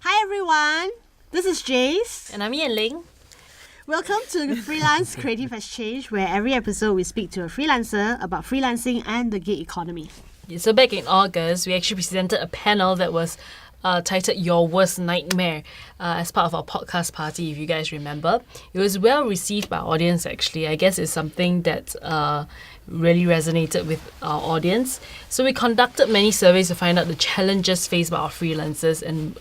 Hi everyone, this is Jayce. And I'm Ling. Welcome to the Freelance Creative Exchange, where every episode we speak to a freelancer about freelancing and the gig economy. So back in August, we actually presented a panel that was titled Your Worst Nightmare as part of our podcast party, if you guys remember. It was well received by our audience, actually. I guess it's something that really resonated with our audience. So we conducted many surveys to find out the challenges faced by our freelancers, and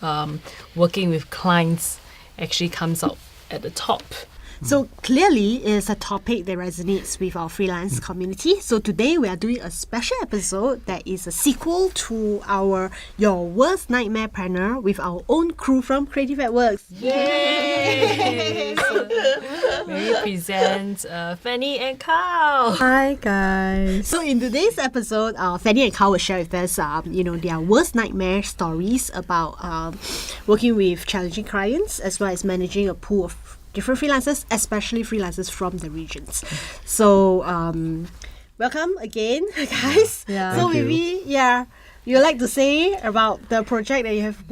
working with clients actually comes out at the top. So clearly, it's a topic that resonates with our freelance community. So today we are doing a special episode that is a sequel to our Your Worst Nightmare panel with our own crew from CreativesAtWork. Yay! May we present Fanny and Kyle. Hi guys. So in today's episode, Fanny and Kyle will share with us, their worst nightmare stories about working with challenging clients, as well as managing a pool of different freelancers, especially freelancers from the regions. So, welcome again, guys. Yeah. So Thank maybe, you would like to say about the project that you have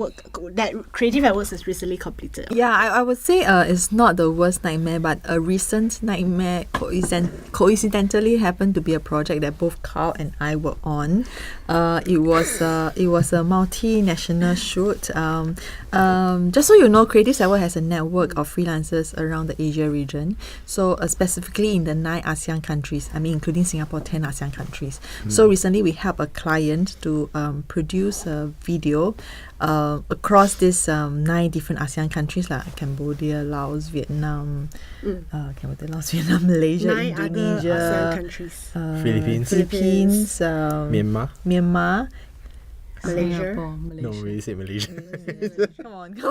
that CreativesAtWork has recently completed. Yeah, I would say it's not the worst nightmare, but a recent nightmare coincidentally happened to be a project that both Kyle and I were on. It was a multinational shoot. Just so you know, CreativesAtWork has a network of freelancers around the Asia region. So specifically in the 9 ASEAN countries, including Singapore, 10 ASEAN countries. So recently we helped a client to produce a video across these 9 different ASEAN countries like Cambodia, Laos, Vietnam, Malaysia, 9 Indonesia, other ASEAN countries. Philippines, Myanmar, Malaysia. No, we say Malaysia. Come on. Did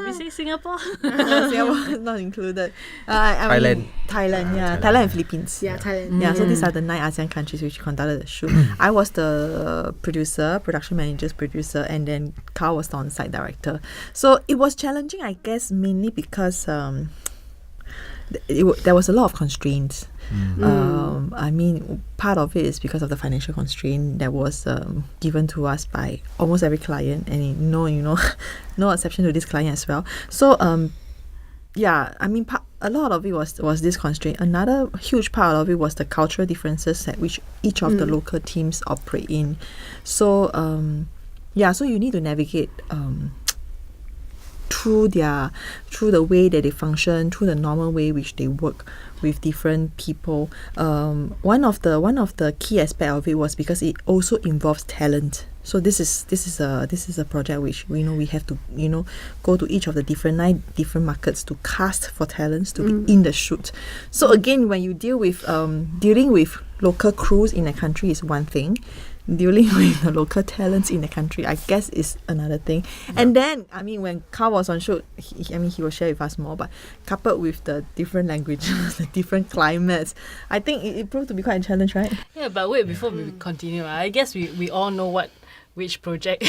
we say Singapore? Singapore is not included. Thailand. Thailand and Philippines. Yeah, Thailand. Yeah, so these are the 9 ASEAN countries which conducted the shoot. I was the production manager's producer, and then Kyle was the on-site director. So it was challenging, I guess, mainly because there was a lot of constraints. Part of it is because of the financial constraint that was given to us by almost every client, and no exception to this client as well. So a lot of it was this constraint. Another huge part of it was the cultural differences at which each of the local teams operate in. So so you need to navigate through the way that they function, through the normal way which they work with different people. One of the key aspect of it was because it also involves talent. So this is a project which we have to go to each of the 9 different markets to cast for talents to be in the shoot. So again, when you dealing with local crews in a country is one thing. Dealing with the local talents in the country, I guess, is another thing. Yeah. And then, when Kyle was on shoot, he will share with us more, but coupled with the different languages, the different climates, I think it proved to be quite a challenge, right? Yeah, but wait, before we continue, I guess we all know which project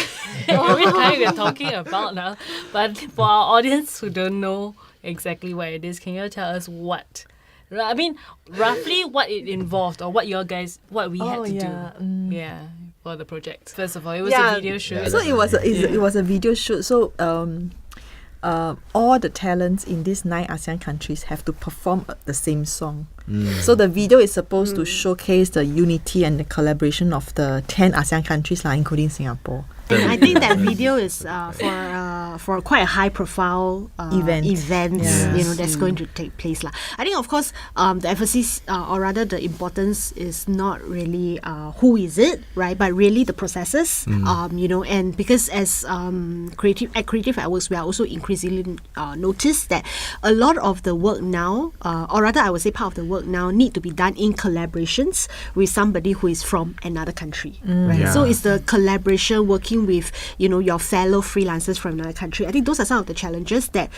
every time we're talking about now. But for our audience who don't know exactly what it is, can you tell us roughly what it involved, or what we had to do for the project? First of all, it was a video shoot. So it was a video shoot. So all the talents in these 9 ASEAN countries have to perform the same song. So the video is supposed to showcase the unity and the collaboration of the 10 ASEAN countries, including Singapore. I think that video is for quite a high profile event that's going to take place. I think, of course, the emphasis or rather the importance is not really who is it, right, but really the processes. And because as CreativesAtWork, we are also increasingly noticed that a lot of the work now, or rather I would say part of the work now, need to be done in collaborations with somebody who is from another country, right? So it's the collaboration, working with your fellow freelancers from another country. I think those are some of the challenges that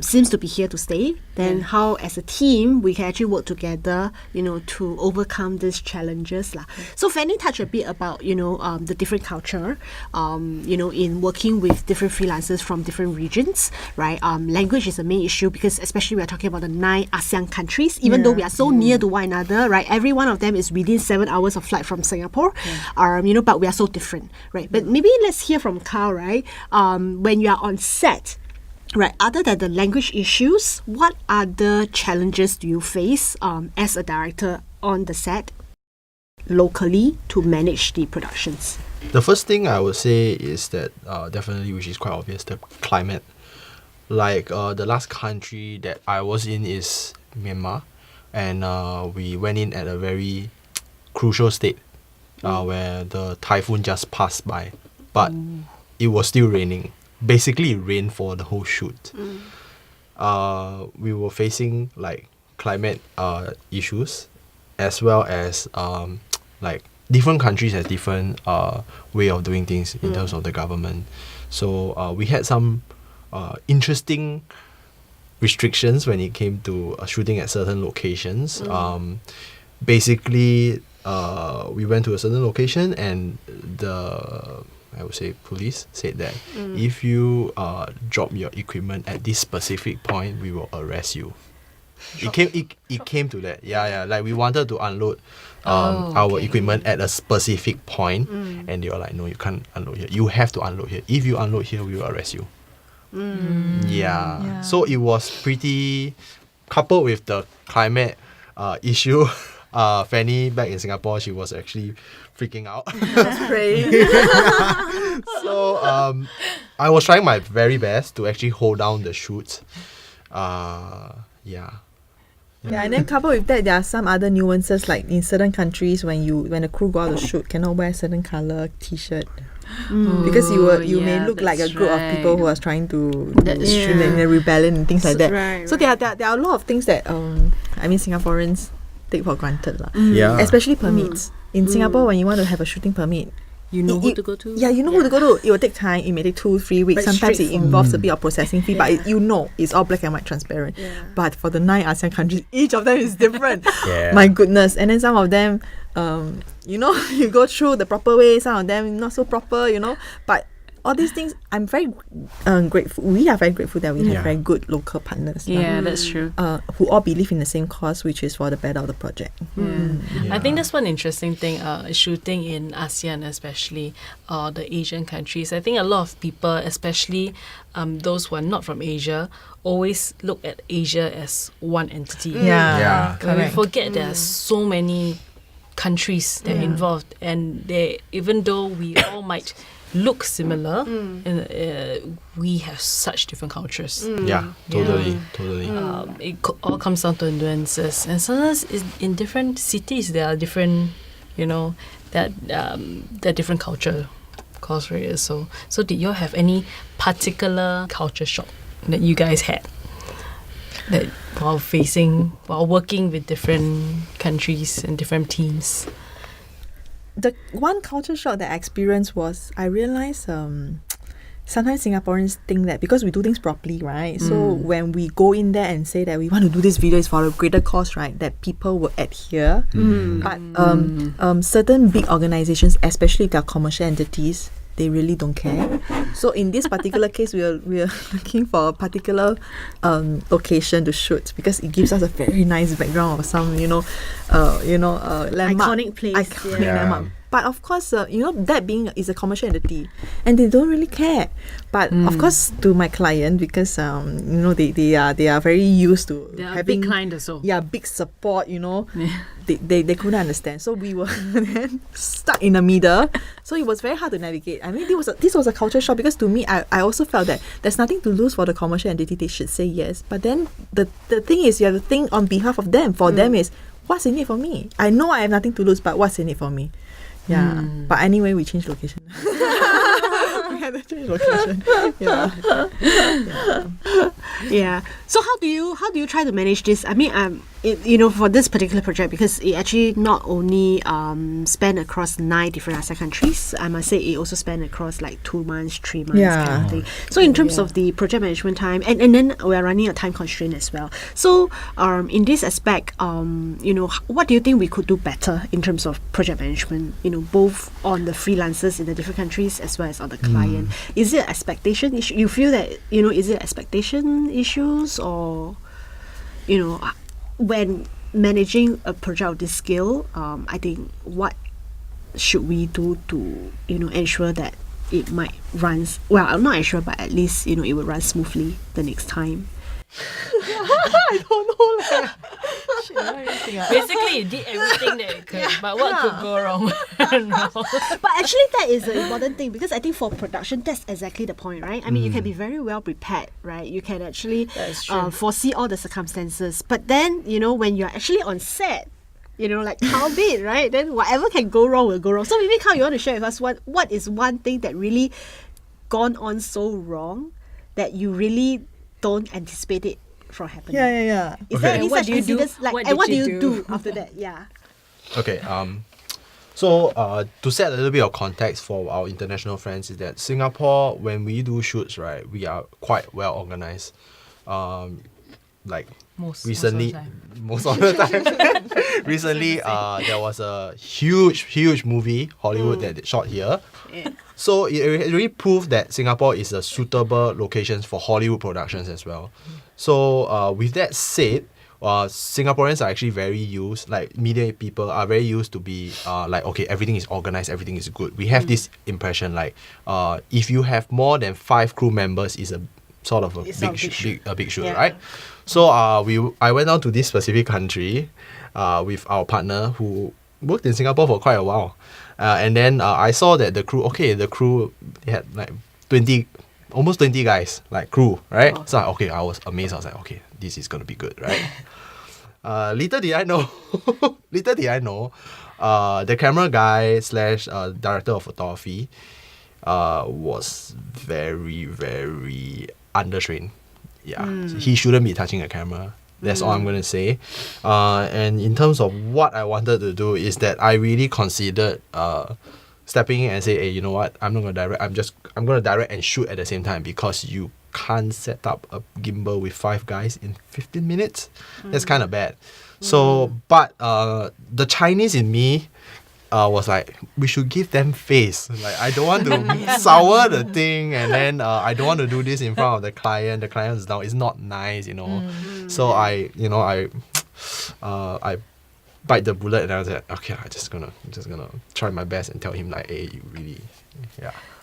seems to be here to stay. Then how as a team we can actually work together, to overcome these challenges lah. So Fanny touched a bit about the different culture, in working with different freelancers from different regions, right? Language is a main issue because especially we are talking about the 9 ASEAN countries, even though we are so near to one another, right? Every one of them is within 7 hours of flight from Singapore, but we are so different, right? But maybe let's hear from Kyle, right? When you are on set, right, other than the language issues, what other challenges do you face as a director on the set locally to manage the productions? The first thing I would say is that definitely, which is quite obvious, the climate. Like the last country that I was in is Myanmar, and we went in at a very crucial state where the typhoon just passed by, but it was still raining. Basically, it rained for the whole shoot. We were facing like climate issues, as well as like different countries have different way of doing things in terms of the government. So we had some interesting restrictions when it came to shooting at certain locations. Basically, we went to a certain location and I would say police said that if you drop your equipment at this specific point, we will arrest you. It came to that. Yeah. Like we wanted to unload our equipment at a specific point, and they were like, no, you can't unload here. You have to unload here. If you unload here, we will arrest you. Yeah. So it was pretty, coupled with the climate issue. Fanny back in Singapore, she was actually freaking out. So I was trying my very best to actually hold down the shoot. Yeah, and then coupled with that, there are some other nuances, like in certain countries when the crew go out to shoot, cannot wear certain color t-shirt. Because you may look like a group of people who are trying to in a rebellion and things like that. Right, so there are a lot of things that Singaporeans take for granted lah. Yeah. Especially permits. In Singapore, when you want to have a shooting permit, you know who to go to. Yeah, you know who to go to. It will take time. It may take 2-3 weeks. But sometimes it involves a bit of processing fee, but it's all black and white transparent. But for the 9 ASEAN countries, each of them is different. My goodness. And then some of them, you go through the proper way, some of them not so proper, but all these things, I'm very grateful. We are very grateful that we have very good local partners. Yeah, that's true. Who all believe in the same cause, which is for the better of the project. I think that's one interesting thing, shooting in ASEAN, especially the Asian countries. I think a lot of people, especially those who are not from Asia, always look at Asia as one entity. We forget there are so many countries that are involved, and even though we all might look similar, we have such different cultures. Totally. It all comes down to nuances, and sometimes in different cities there are different, there are different culture areas. So did you all have any particular culture shock that you guys had that while working with different countries and different teams? The one culture shock that I experienced was I realized sometimes Singaporeans think that because we do things properly, right? So when we go in there and say that we want to do this video is for a greater cause, right? That people will adhere. But certain big organizations, especially if they are commercial entities, they really don't care. So in this particular case, we are looking for a particular location to shoot because it gives us a very nice background of some landmark, iconic place. Landmark. But of course, that being is a commercial entity, and they don't really care. But of course, to my client, because they are very used to having big client also. Yeah, big support. They couldn't understand. So we were then stuck in the middle. So it was very hard to navigate. I mean, this was a culture shock because to me, I also felt that there's nothing to lose for the commercial entity. They should say yes. But then the thing is, you have to think on behalf of them. For them is, what's in it for me? I know I have nothing to lose, but what's in it for me? Yeah. But anyway, we changed location. We had to change location. Yeah. So how do you try to manage this? I mean, for this particular project, because it actually not only spanned across 9 different ASEAN countries, I must say it also spanned across like 2 months, 3 months kind of thing. So in terms of the project management time, and then we are running a time constraint as well. So in this aspect, what do you think we could do better in terms of project management, both on the freelancers in the different countries as well as on the client? Is it expectation issue? You feel that, is it expectation issues, or, when managing a project of this scale, I think what should we do to, ensure that it might run, well, I'm not sure, but at least, it will run smoothly the next time? I don't know. Basically, you did everything that you could, but what could go wrong? No. But actually, that is an important thing, because I think for production, that's exactly the point, right? I mean, you can be very well prepared, right? You can actually foresee all the circumstances. But then, when you're actually on set, like how big, right? Then whatever can go wrong will go wrong. So maybe, Kyle, you want to share with us what is one thing that really gone on so wrong that you really don't anticipate it from happening? Yeah. Is there any And what such do you do? incidents? Like, What and what did do you you do? do after that? Yeah. Okay. So to set a little bit of context for our international friends, is that Singapore, when we do shoots, right, we are quite well organized. Like recently, most of the time, recently, there was a huge movie, Hollywood, that shot here. Yeah. So it really proved that Singapore is a suitable location for Hollywood productions as well. So with that said, Singaporeans are actually very used, like media people are very used to be like, okay, everything is organized, everything is good. We have this impression like if you have more than 5 crew members, is a sort of a big shoot, Yeah. right? So I went down to this specific country with our partner who worked in Singapore for quite a while. And then I saw that the crew they had like almost 20 guys, like crew, right? Oh. So I was amazed. I was like, okay, this is gonna be good, right? Little did I know, the camera guy / director of photography was very, very undertrained. Yeah, he shouldn't be touching a camera. That's all I'm going to say. And in terms of what I wanted to do is that I really considered stepping in and say, hey, you know what? I'm not going to direct. I'm going to direct and shoot at the same time, because you can't set up a gimbal with 5 guys in 15 minutes. That's kind of bad. So, but the Chinese in me was like, we should give them face. Like, I don't want to sour the thing, and then I don't want to do this in front of the client. The client is down. It's not nice, So I bite the bullet, and I was like, okay, I'm just gonna try my best and tell him like, hey, you really,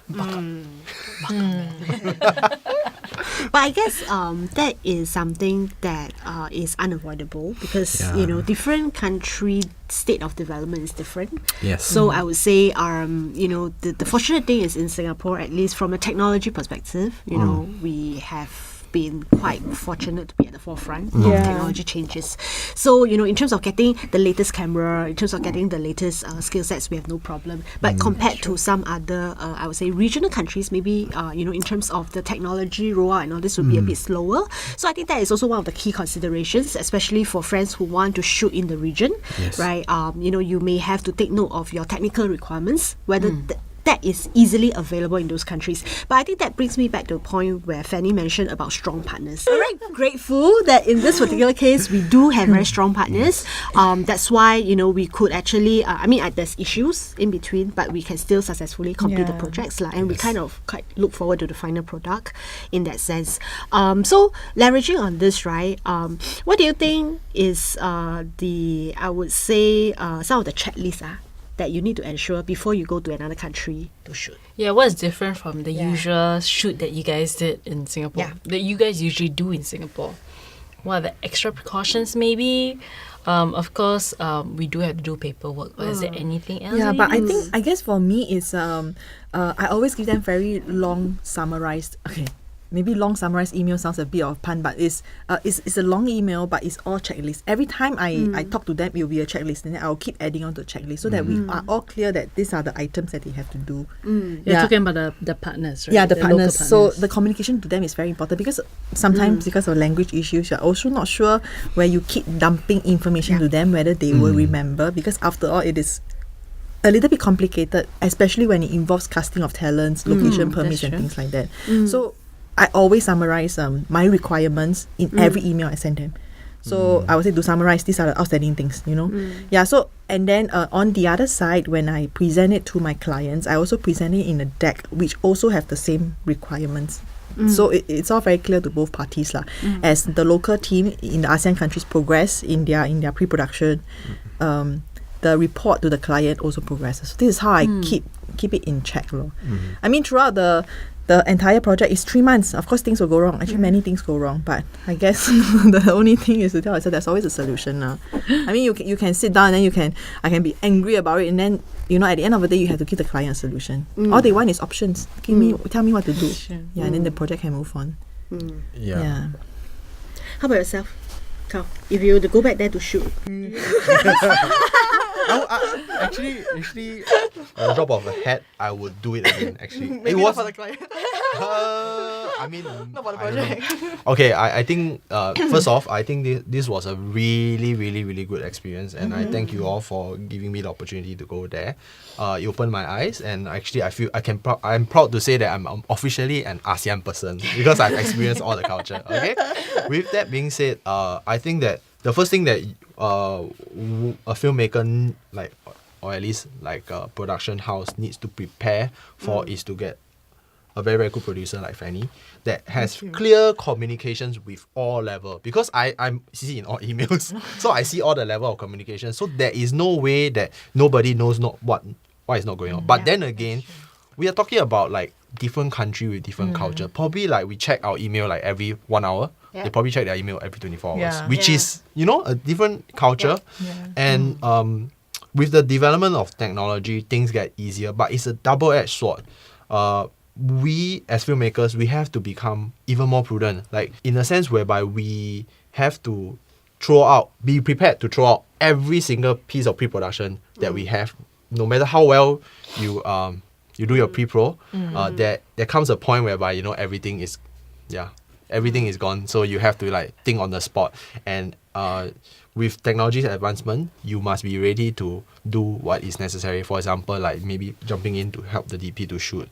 buck up. But I guess that is something that is unavoidable, because different country state of development is different. Yes. So I would say the fortunate thing is in Singapore, at least from a technology perspective, we have been quite fortunate to be at the forefront of technology changes. So, in terms of getting the latest camera, in terms of getting the latest skill sets, we have no problem. But compared to some other, I would say, regional countries, maybe, in terms of the technology rollout and all this would be a bit slower. So I think that is also one of the key considerations, especially for friends who want to shoot in the region, right? You may have to take note of your technical requirements, whether that is easily available in those countries. But I think that brings me back to a point where Fanny mentioned about strong partners. I'm very grateful that in this particular case, we do have very strong partners. That's why, we could actually, there's issues in between, but we can still successfully complete the projects. And we kind of quite look forward to the final product in that sense. So leveraging on this, right, what do you think is some of the checklists that you need to ensure before you go to another country to shoot? Yeah, what's different from the usual shoot that you guys did in Singapore? That you guys usually do in Singapore? What are the extra precautions maybe? Of course, we do have to do paperwork. But is there anything else? Yeah, but I guess for me is I always give them very long summarized. Okay, maybe long summarized email sounds a bit of pun, but it's a long email, but it's all checklist. Every time I talk to them, it will be a checklist, and then I'll keep adding on to the checklist so that we are all clear that these are the items that they have to do. You're talking about the partners, right? Yeah, the local partners. So the communication to them is very important, because sometimes because of language issues, you're also not sure where you keep dumping information to them, whether they will remember, because after all, it is a little bit complicated, especially when it involves casting of talents, location permits and things like that. So I always summarize my requirements in every email I send them. So I would say to summarize, these are the outstanding things, Yeah, so and then on the other side, when I present it to my clients, I also present it in a deck which also have the same requirements. So it's all very clear to both parties lah. As the local team in the ASEAN countries progress in their pre-production, the report to the client also progresses. So this is how I keep it in check. I mean, throughout the entire project is 3 months. Of course, things will go wrong. Actually, many things go wrong. But I guess the only thing is to tell yourself there's always a solution now. I mean, you can sit down and then I can be angry about it, and then at the end of the day, you have to give the client a solution. All they want is options. Tell me what to do. Yeah, and then the project can move on. Yeah. How about yourself, Kyle? If you were to go back there to shoot. Actually, a drop of a hat, I would do it again. Actually, Maybe it was not for the client. I mean, Not for the I don't project. know. Okay, I think first off, I think this was a really, really, really good experience, and I thank you all for giving me the opportunity to go there. It opened my eyes, and actually, I'm proud to say that I'm officially an ASEAN person because I've experienced all the culture. Okay, with that being said, I think that the first thing that a filmmaker or at least like a production house needs to prepare for is to get a very, very good producer like Fanny that has clear communications with all level, because I'm CC in all emails, so I see all the level of communication, so there is no way that nobody knows what is not going on. But then again, we are talking about like different country with different culture. Probably like we check our email like every 1 hour. They probably check their email every 24 hours, which is, a different culture. And with the development of technology, things get easier, but it's a double-edged sword. We as filmmakers, we have to become even more prudent, like in a sense whereby we have to be prepared to throw out every single piece of pre-production that we have, no matter how well you do your pre-pro. There comes a point whereby everything is gone, so you have to like think on the spot. And with technology's advancement, you must be ready to do what is necessary. For example, like maybe jumping in to help the DP to shoot,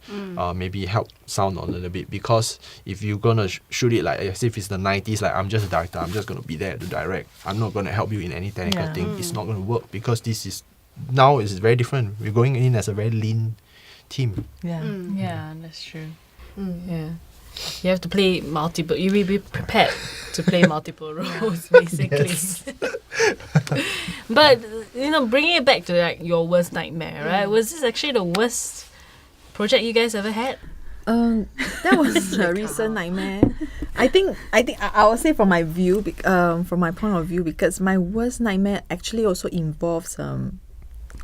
maybe help sound on a little bit, because if you're gonna shoot it like as if it's the 90s, like I'm just a director, I'm just gonna be there to direct, I'm not gonna help you in any technical thing, it's not gonna work, because now is very different. We're going in as a very lean team. Yeah, that's true. Yeah. You have to play multiple. You will be prepared to play multiple roles, basically. But bringing it back to like your worst nightmare, right? Was this actually the worst project you guys ever had? That was a recent nightmare. I think I will say from my view, from my point of view, because my worst nightmare actually also involves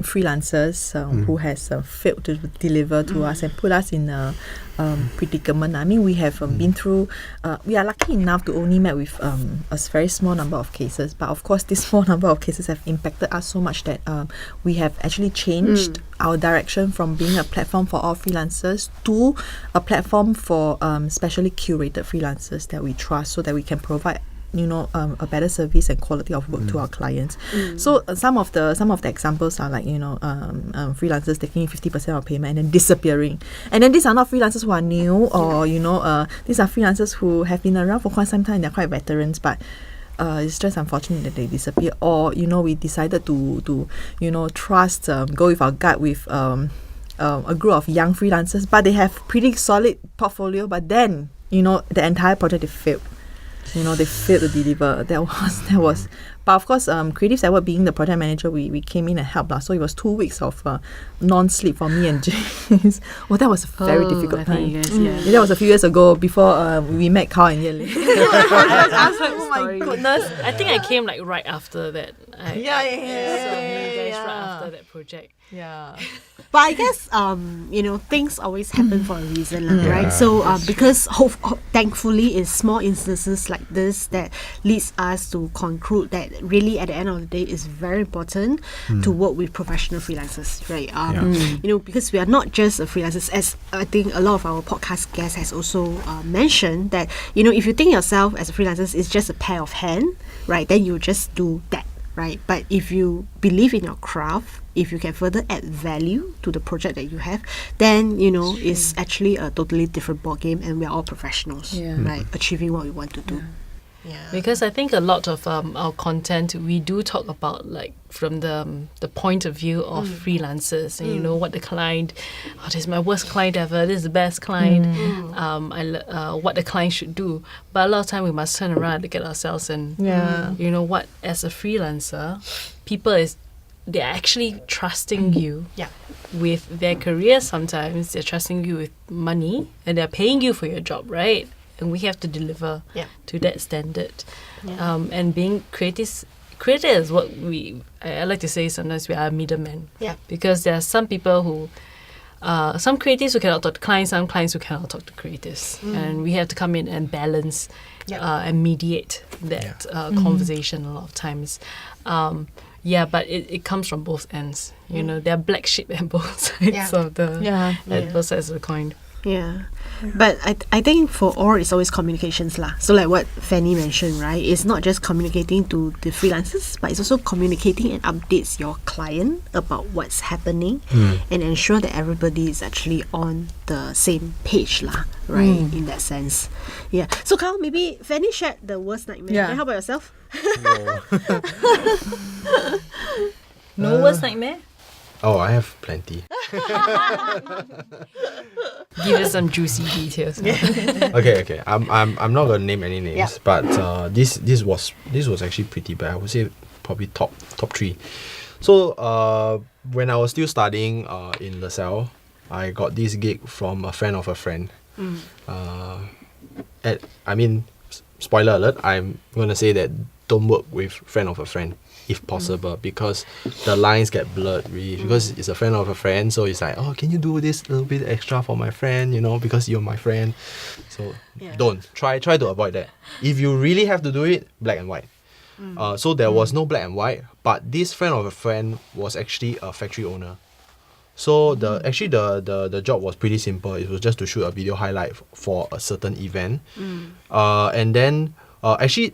freelancers who has failed to deliver to us and put us in a predicament. I mean, we have been through, we are lucky enough to only met with a very small number of cases, but of course this small number of cases have impacted us so much that we have actually changed our direction from being a platform for all freelancers to a platform for specially curated freelancers that we trust, so that we can provide a better service and quality of work to our clients. So some of the examples are like freelancers taking 50% of payment and then disappearing. And then these are not freelancers who are new, or these are freelancers who have been around for quite some time. They're quite veterans, but it's just unfortunate that they disappear. Or we decided to trust, go with our gut with a group of young freelancers, but they have pretty solid portfolio. But then the entire project failed. They failed to deliver. That was But of course, CreativesAtWork being the project manager, we came in and helped. So it was 2 weeks of non-sleep for me and Jayce. Well, that was a very difficult time. That was a few years ago before we met Kyle and Yan. Oh my goodness. I think I came like right after that. So you guys right after that project. Yeah. But I guess things always happen for a reason, right? So because thankfully it's small instances like this that leads us to conclude that really at the end of the day it's very important to work with professional freelancers, right? Because we are not just freelancers, as I think a lot of our podcast guests has also mentioned that if you think yourself as a freelancer is just a pair of hands, right? Then you just do that. Right, but if you believe in your craft, if you can further add value to the project that you have, then it's actually a totally different ball game, and we are all professionals, right? Achieving what we want to do. Yeah. Because I think a lot of our content we do talk about like from the point of view of freelancers, and what the client, this is my worst client ever, this is the best client, what the client should do. But a lot of time we must turn around and look at ourselves and what, as a freelancer, they're actually trusting you with their career. Sometimes they're trusting you with money and they're paying you for your job, right? And we have to deliver to that standard. And being creative is what I like to say sometimes we are middlemen. Because there are some people who, some creatives who cannot talk to clients, some clients who cannot talk to creatives. And we have to come in and balance and mediate that conversation a lot of times. But it comes from both ends. There are black sheep at both sides of both sides of the coin. Yeah. But I think for all it's always communications lah. So like what Fanny mentioned, right? It's not just communicating to the freelancers, but it's also communicating and updates your client about what's happening and ensure that everybody is actually on the same page lah, right? In that sense. Yeah. So Kyle, maybe Fanny shared the worst nightmare. Yeah. And how about yourself? No worst nightmare? Oh, I have plenty. Give us some juicy details. Okay. I'm not gonna name any names, but this was actually pretty bad. I would say probably top 3. So when I was still studying in LaSalle, I got this gig from a friend of a friend. Spoiler alert, I'm gonna say that don't work with friend of a friend if possible, because the lines get blurred really, because it's a friend of a friend, so it's like, oh, can you do this little bit extra for my friend, because you're my friend. So don't try to avoid that. If you really have to do it, black and white. So there was no black and white, but this friend of a friend was actually a factory owner. So the job was pretty simple. It was just to shoot a video highlight for a certain event. And then actually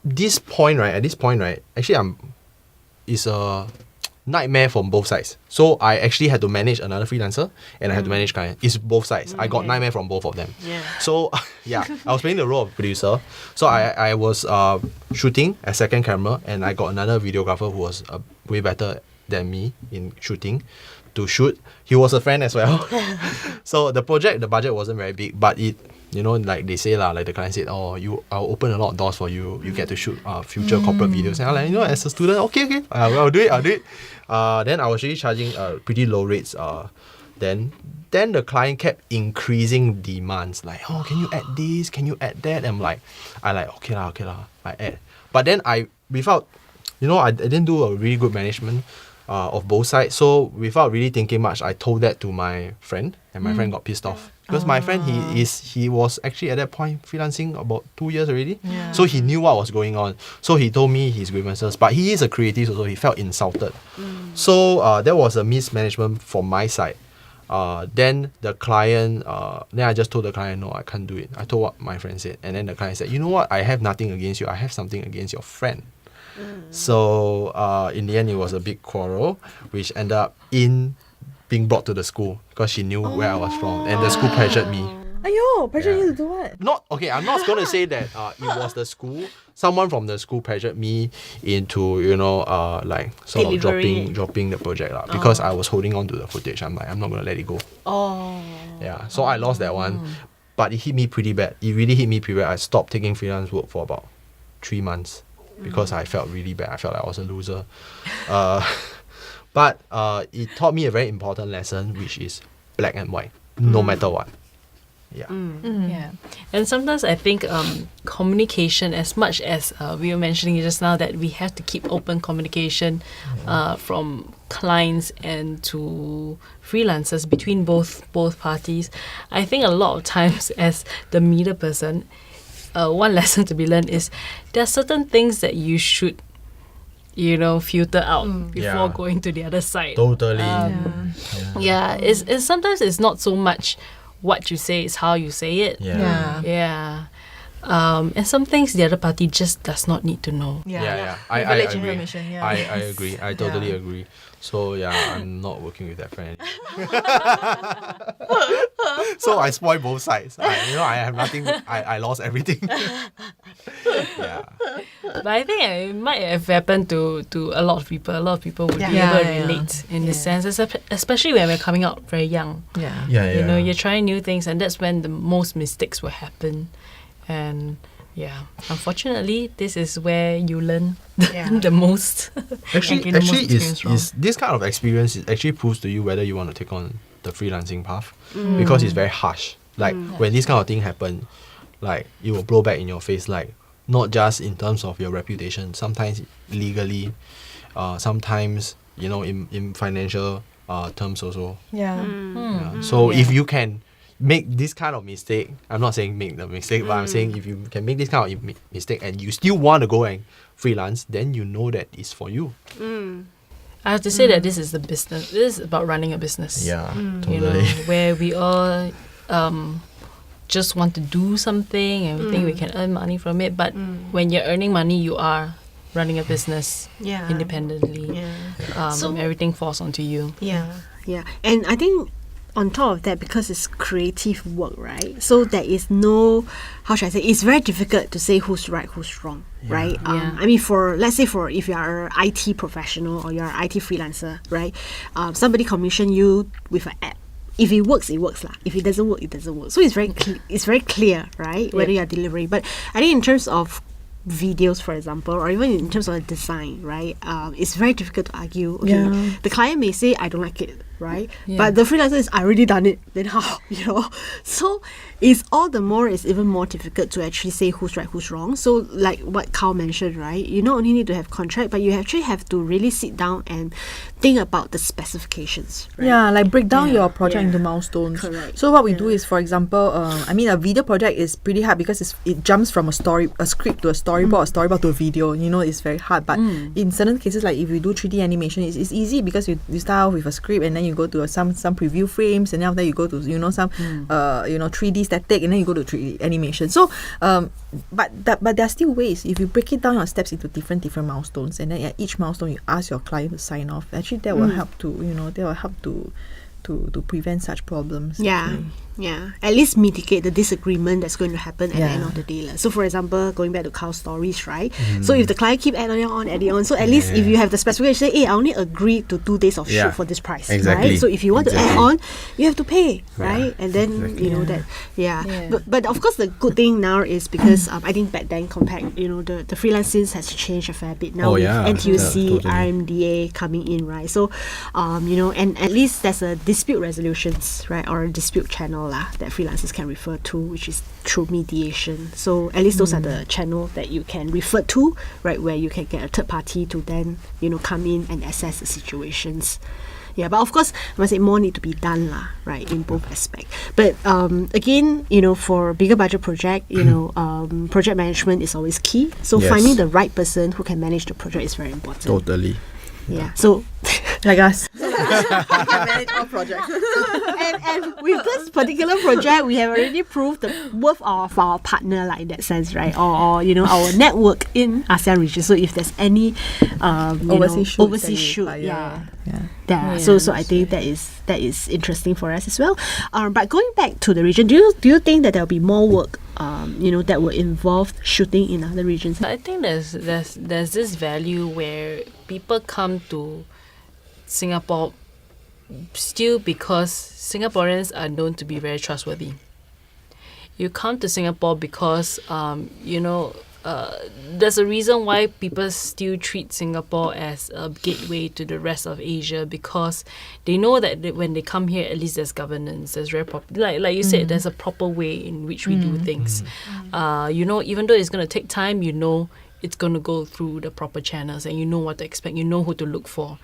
at this point, actually it's a nightmare from both sides. So I actually had to manage another freelancer and I had to manage client. It's both sides. I got nightmare from both of them. So I was playing the role of producer. So I was shooting a second camera, and I got another videographer who was way better than me in shooting to shoot. He was a friend as well. So the budget wasn't very big, but it, like they say like the client said, I'll open a lot of doors for you. You get to shoot future corporate videos. And I'm like, as a student, okay, I'll do it. Then I was really charging pretty low rates. Then the client kept increasing demands, like, oh, can you add this? Can you add that? And okay lah, I add. But then I didn't do a really good management of both sides. So without really thinking much, I told that to my friend, and my friend got pissed off. Because my friend, he was actually at that point freelancing about 2 years already. So he knew what was going on. So he told me his grievances. But he is a creative, so he felt insulted. So there was a mismanagement from my side. Then the client, then I just told the client, no, I can't do it. I told what my friend said. And then the client said, you know what? I have nothing against you. I have something against your friend. So in the end, it was a big quarrel, which ended up in being brought to the school because she knew where I was from, and the school pressured me. Ayo, pressure you to do what? I'm not going to say that it was the school. Someone from the school pressured me into, sort of dropping the project because I was holding on to the footage. I'm like, I'm not going to let it go. Yeah, so I lost that one. But it hit me pretty bad. It really hit me pretty bad. I stopped taking freelance work for about 3 months. because I felt really bad. I felt like I was a loser. But it taught me a very important lesson, which is black and white, no matter what. Yeah. Yeah. And sometimes I think communication, as much as we were mentioning just now that we have to keep open communication from clients and to freelancers between both parties, I think a lot of times as the media person, one lesson to be learned is there are certain things that you should filter out before going to the other side. Totally. It's sometimes it's not so much what you say, it's how you say it. And some things the other party just does not need to know. I Privileged agree. information, I agree. I totally agree. So I'm not working with that friend. So I spoil both sides. I have nothing. I lost everything. But I think it might have happened to a lot of people. A lot of people would be able to relate in this sense, especially when we're coming out very young. You're trying new things, and that's when the most mistakes will happen. And unfortunately, this is where you learn the most. Actually, is this kind of experience actually proves to you whether you want to take on the freelancing path, because it's very harsh. Like when this kind of thing happen, like it will blow back in your face. Like not just in terms of your reputation, sometimes legally, sometimes in financial terms also. So if you can make this kind of mistake, I'm not saying make the mistake, but I'm saying if you can make this kind of mistake and you still want to go and freelance, then you know that it's for you. I have to say that this is the business. This is about running a business. Totally. Where we all just want to do something and we think we can earn money from it. But when you're earning money, you are running a business independently. So everything falls onto you. And I think on top of that, because it's creative work, right? So there is no, how should I say, it's very difficult to say who's right, who's wrong, right? I mean, let's say if you are an IT professional or you're an IT freelancer, right? Somebody commission you with an app. If it works, it works lah. If it doesn't work, it doesn't work. So it's very clear, right? Whether you are delivering. But I think in terms of videos, for example, or even in terms of design, right? It's very difficult to argue. Okay, the client may say, I don't like it, right? But the freelancer is, I already done it. Then how? So it's even more difficult to actually say who's right, who's wrong. So like what Kyle mentioned, right? You not only need to have contract, but you actually have to really sit down and think about the specifications. Right? Like break down your project into milestones. Correct. So what we do is, for example, a video project is pretty hard because it jumps from a script to a storyboard to a video. It's very hard. But in certain cases, like if you do 3D animation, it's easy because you start off with a script and then you go to some preview frames, and then after you go to some 3D static, and then you go to 3D animation. So but there are still ways. If you break it down your steps into different milestones, and then at each milestone you ask your client to sign off, actually that will help to prevent such problems. At least mitigate the disagreement that's going to happen at the end of the day. So for example, going back to Kyle's stories, right? So if the client keep adding on, so at least if you have the specification, say, I only agree to 2 days of shoot for this price, right? So if you want to add on, you have to pay, right? And then But of course the good thing now is because I think back then compared, the freelance scene has changed a fair bit now with NTUC, RMDA coming in, right? So and at least there's a dispute resolutions, right, or a dispute channel that freelancers can refer to, which is through mediation. So at least those are the channel that you can refer to, right, where you can get a third party to then come in and assess the situations. But of course I must say more need to be done right, in both aspects. But again, for bigger budget project, project management is always key. So finding the right person who can manage the project is very important. Totally. So like us. Manage our project. and with this particular project, we have already proved the worth of our partner, in that sense, right? Or our network in ASEAN region. So if there's any overseas shoot, So I think that is interesting for us as well. But going back to the region, do you think that there'll be more work that will involve shooting in other regions? I think there's this value where people come to Singapore still because Singaporeans are known to be very trustworthy. You come to Singapore because there's a reason why people still treat Singapore as a gateway to the rest of Asia, because they know that when they come here, at least there's governance. There's very like you said, there's a proper way in which we do things. You know, even though it's going to take time, you know it's going to go through the proper channels, and you know what to expect. You know who to look for.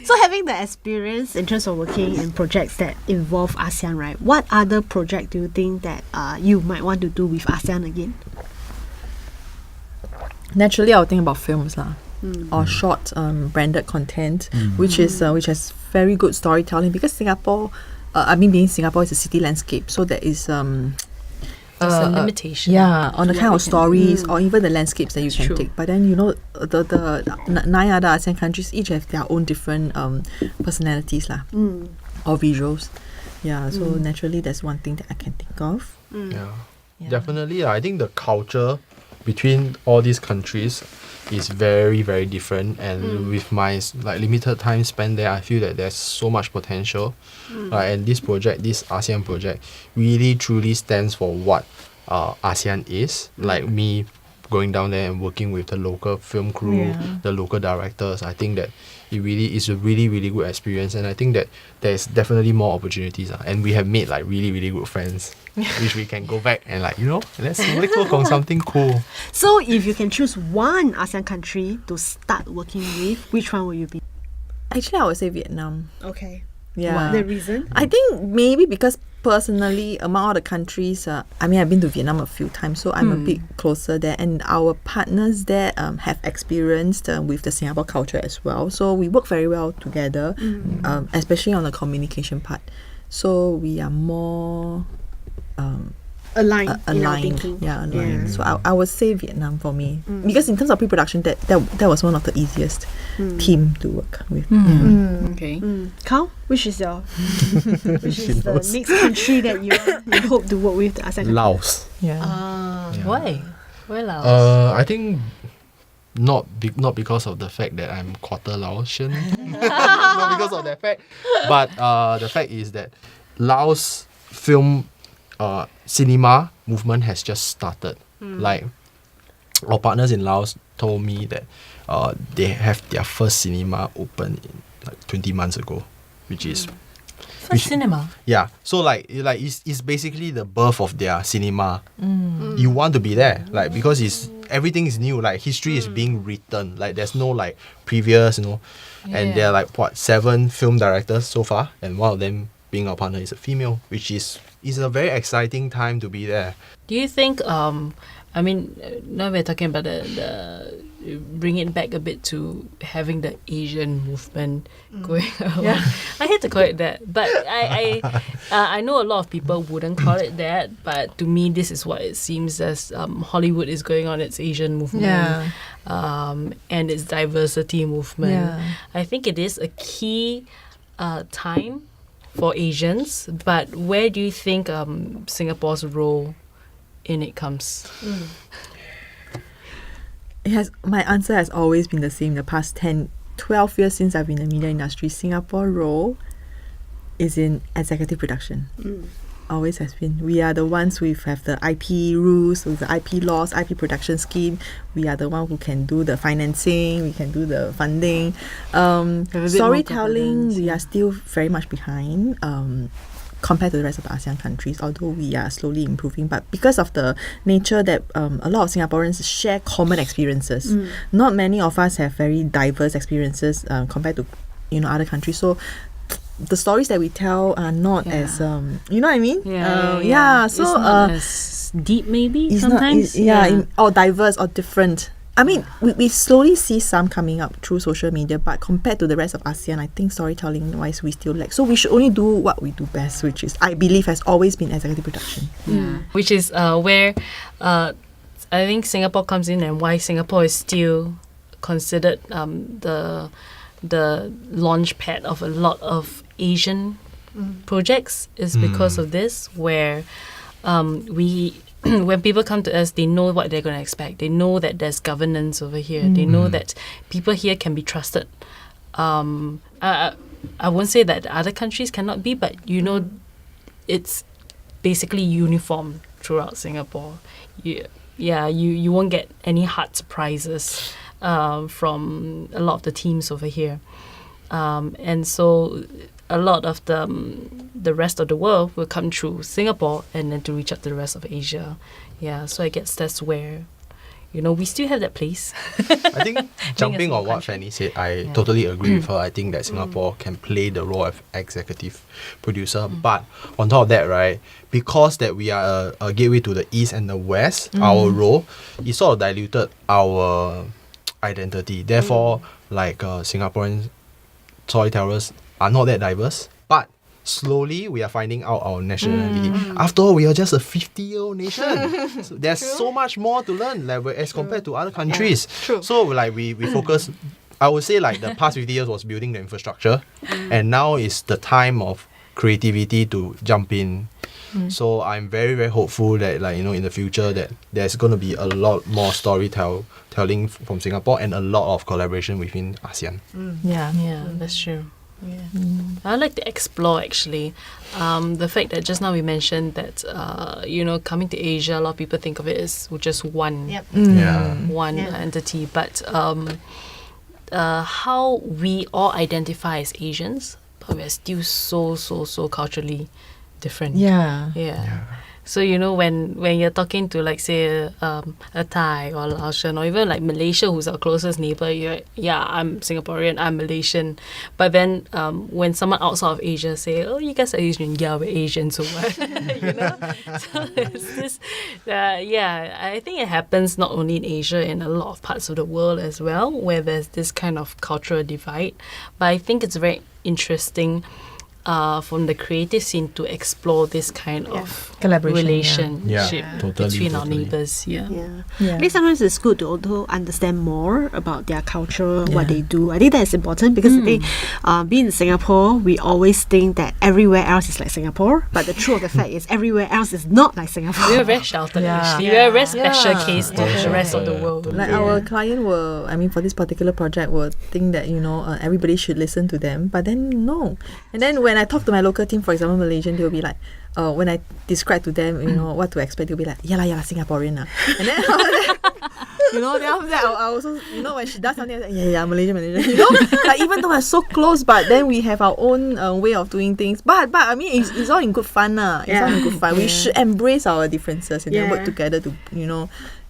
So having the experience in terms of working in projects that involve ASEAN, right? What other project do you think that you might want to do with ASEAN again? Naturally, I'll think about films lah, or short branded content, which has very good storytelling, because Singapore, being Singapore is a city landscape, so there is There's a limitation. on the kind of stories or even the landscapes that you can take. But then, you know, the 9 other ASEAN countries each have their own different personalities lah, or visuals. So naturally that's one thing that I can think of. Definitely. I think the culture between all these countries is very, very different, and with my limited time spent there, I feel that there's so much potential. And this ASEAN project really truly stands for what ASEAN is. Like me going down there and working with the local film crew, the local directors, I think that it really is a really, really good experience, and I think that there's definitely more opportunities, and we have made really, really good friends which we can go back and let's work on something cool. So if you can choose one ASEAN country to start working with, which one will you be? Actually, I would say Vietnam. Okay. Yeah. The reason? I think maybe because personally, among all the countries, I've been to Vietnam a few times, so I'm a bit closer there. And our partners there have experienced with the Singapore culture as well. So we work very well together, especially on the communication part. So we are more aligned in our aligned. thinking. Aligned. So I would say Vietnam for me, because in terms of pre-production, that was one of the easiest team to work with. Okay. Kyle, which is the next country that you hope to work with, the ASEAN country? Laos. Why? Why Laos? I think not because of the fact that I'm quarter Laotian, not because of that fact, but the fact is that Laos film cinema movement has just started. Like our partners in Laos told me that they have their first cinema open in 20 months ago, which is cinema. Yeah, so it's basically the birth of their cinema. You want to be there, because everything is new. History is being written. There's no previous, and there are 7 film directors so far, and one of them being our partner is a female, which is a very exciting time to be there. Do you think, now we're talking about the bring it back a bit to having the Asian movement going on. I hate to call it that, but I know a lot of people wouldn't call it that, but to me this is what it seems as Hollywood is going on its Asian movement and its diversity movement. I think it is a key time for Asians, but where do you think Singapore's role in it comes? My answer has always been the same. The past 12 years since I've been in the media industry, Singapore role is in executive production. Always has been. We are the ones who have the IP rules, with the IP laws, IP production scheme. We are the one who can do the financing, we can do the funding. Storytelling, we are still very much behind compared to the rest of the ASEAN countries, although we are slowly improving. But because of the nature that a lot of Singaporeans share common experiences, not many of us have very diverse experiences compared to other countries. So the stories that we tell are not as you know what I mean? So it's not as deep, maybe sometimes. Or diverse or different. I mean, we slowly see some coming up through social media, but compared to the rest of ASEAN, I think storytelling wise we still lack. So we should only do what we do best, which is, I believe, has always been executive production. Which is where I think Singapore comes in, and why Singapore is still considered the launch pad of a lot of Asian projects is because of this, where when people come to us, they know what they're going to expect. They know that there's governance over here. They know that people here can be trusted. I won't say that other countries cannot be, but it's basically uniform throughout Singapore. you won't get any hard surprises from a lot of the teams over here. And so a lot of the rest of the world will come through Singapore and then to reach out to the rest of Asia. Yeah, so I guess that's where, we still have that place. I think jumping on what Fanny said, I totally agree with her. I think that Singapore can play the role of executive producer. But on top of that, right, because that we are a gateway to the East and the West, our role is sort of diluted our identity. Therefore, like Singaporean storytellers are not that diverse. But slowly we are finding out our nationality. After all, we are just a 50-year-old nation. So there's so much more to learn, like as compared to other countries. So like we focus, I would say like the past 50 years was building the infrastructure, and now is the time of creativity to jump in. So I'm very, very hopeful that in the future that there's going to be a lot more storytelling from Singapore and a lot of collaboration within ASEAN. Yeah, that's true. Yeah. I'd like to explore actually the fact that just now we mentioned that coming to Asia, a lot of people think of it as just one entity, but how we all identify as Asians, but we're still so culturally different. Yeah. So when you're talking to like say a Thai or Laotian or even like Malaysia, who's our closest neighbor, I'm Singaporean, I'm Malaysian. But then when someone outside of Asia say, oh, you guys are Asian, yeah, we're Asian, so what? So it's this, I think it happens not only in Asia, in a lot of parts of the world as well, where there's this kind of cultural divide. But I think it's very interesting from the creative scene to explore this kind of collaboration, relationship between our neighbors. I think sometimes it's good to also understand more about their culture, what they do. I think that is important because I think being in Singapore, we always think that everywhere else is like Singapore, but the truth of the fact is everywhere else is not like Singapore. We're very sheltered actually. We're a very special case to the rest of the world. Like our client for this particular project will think that everybody should listen to them, but then no. And then when I talk to my local team, for example Malaysian, they'll be like, when I describe to them what to expect, they'll be like, yeah, Singaporean. And then then after that I also when she does something, I say, Malaysian. Like even though we're so close, but then we have our own way of doing things, but I mean it's all in good fun. It's all in good fun. We should embrace our differences and then work together to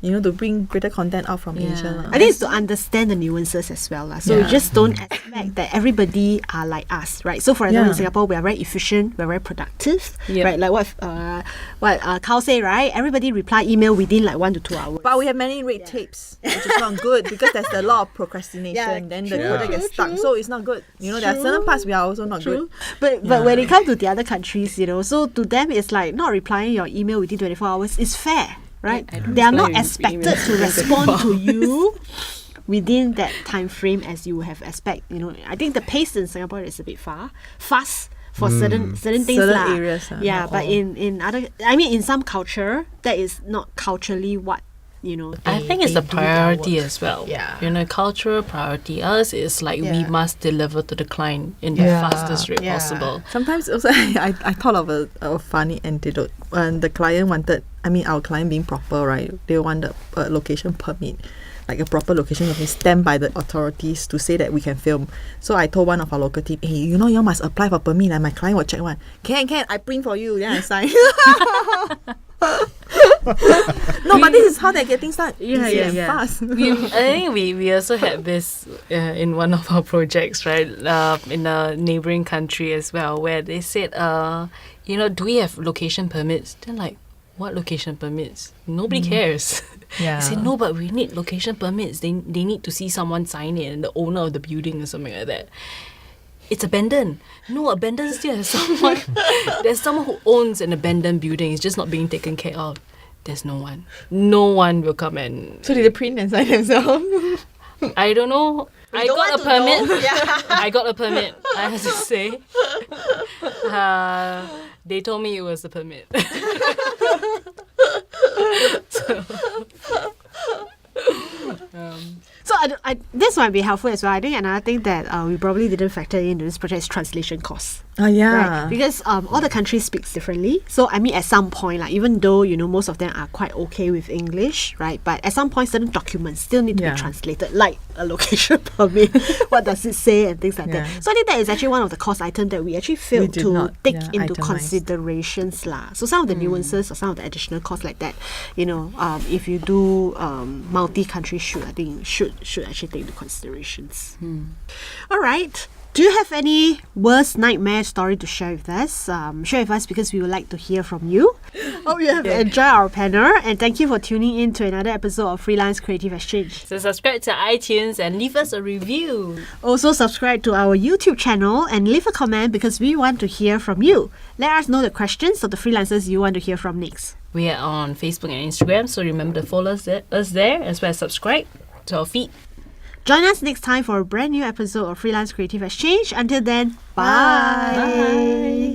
to bring greater content out from Asia. I think it's to understand the nuances as well. So we just don't expect that everybody are like us, right? So for example, in Singapore, we are very efficient, we're very productive, right? Like what Kyle say, right? Everybody reply email within like 1 to 2 hours. But we have many red tapes, which is not good because there's a lot of procrastination. Then the project gets stuck, so it's not good. There are certain parts we are also not good. But when it comes to the other countries, so to them it's like not replying your email within 24 hours is fair. Right? They are not expected to respond to you within that time frame as you have expect. I think the pace in Singapore is a bit fast for certain things. Certain areas. But in other, in some culture, that is not culturally what I think it's a priority as well. Cultural priority. Us is like we must deliver to the client in the fastest rate possible. Sometimes also I thought of a funny antidote. When the client wanted, our client being proper, right? They want a location permit, like a proper location permit stamped by the authorities to say that we can film. So I told one of our local team, hey, you must apply for permit. Like my client will check one. Can I print for you? Then I sign. No, but this is how they're getting started. Fast. I think we also had this in one of our projects, right? In a neighboring country as well, where they said, do we have location permits? They're like, what location permits? Nobody cares. They said, no, but we need location permits. They need to see someone sign it, and the owner of the building or something like that. It's abandoned. No, abandoned still has someone. There's someone who owns an abandoned building. It's just not being taken care of. There's no one. No one will come and... So did they print and sign themselves? I don't know. I got a permit. I got a permit, I have to say. They told me it was a permit. So this might be helpful as well. I think another thing that we probably didn't factor into this project is translation costs. Yeah. Right? Because all the countries speaks differently. So I mean, at some point, like even though most of them are quite okay with English, right? But at some point, certain documents still need to be translated, like a location permit. What does it say and things like that. So I think that is actually one of the cost items that we actually failed to take into considerations lah. So some of the nuances or some of the additional costs like that, if you do multi-country shoot, I think should actually take into considerations. All right. Do you have any worst nightmare story to share with us? Share with us because we would like to hear from you. Hope you have enjoyed our panel, and thank you for tuning in to another episode of Freelance Creative Exchange. So subscribe to iTunes and leave us a review. Also subscribe to our YouTube channel and leave a comment because we want to hear from you. Let us know the questions of the freelancers you want to hear from next. We are on Facebook and Instagram, so remember to follow us there as well as subscribe to our feed. Join us next time for a brand new episode of Freelance Creative Exchange. Until then, bye.